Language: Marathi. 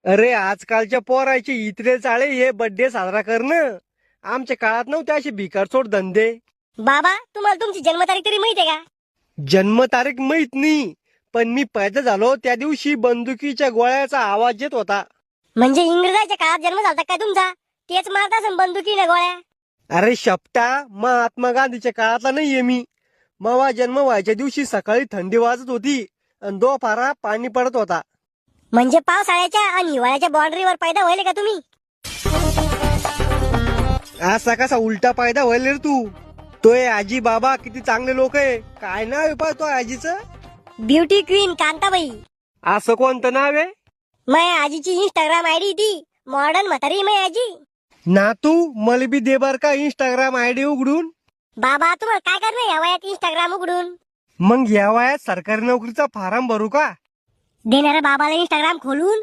अरे आजकालच्या पोराचे इतरे चाळे हे बर्थडे साजरा करणं. आमच्या काळात नव्हते असे भिकारचोट धंदे. बाबा तुम्हाला तुमची जन्मतारीख तरी माहिती आहे का? जन्मतारीख माहित नाही, पण मी पैदा झालो त्या दिवशी बंदुकीच्या गोळ्याचा आवाज येत होता. म्हणजे इंग्रजाच्या काळात जन्म झाला काय तुमचा? तेच मारत असेल बंदुकीने गोळ्या. अरे शपटा, महात्मा गांधीच्या काळातला नाहीये मी. मावा जन्म व्हायच्या दिवशी सकाळी थंडी वाजत होती आणि दोपारा पाणी पडत होता. म्हणजे पावसाळ्याच्या आणि हिवाळ्याच्या बाउंड्रीवर पैदा व्हायले का तुम्ही? असा कसा उलटा फायदा व्हायला रे तू? तोय आजी बाबा किती चांगले लोक आहे. काय नाव आहे पा तो आजीचं? Beauty queen Kantabai. असं कोणतं नाव आहे? माझ्या आजीची इंस्टाग्राम आयडी ती मॉडर्न म्हातारी माझी आजी. ना तू मला बी दे बर का इंस्टाग्राम आयडी उघडून. बाबा तुम्हाला काय करणं या वयात इंस्टाग्राम उघडून? मग या वयात सरकारी नोकरीचा फार्म भरू का? देणाऱ्या बाबाला इंस्टाग्राम खोलून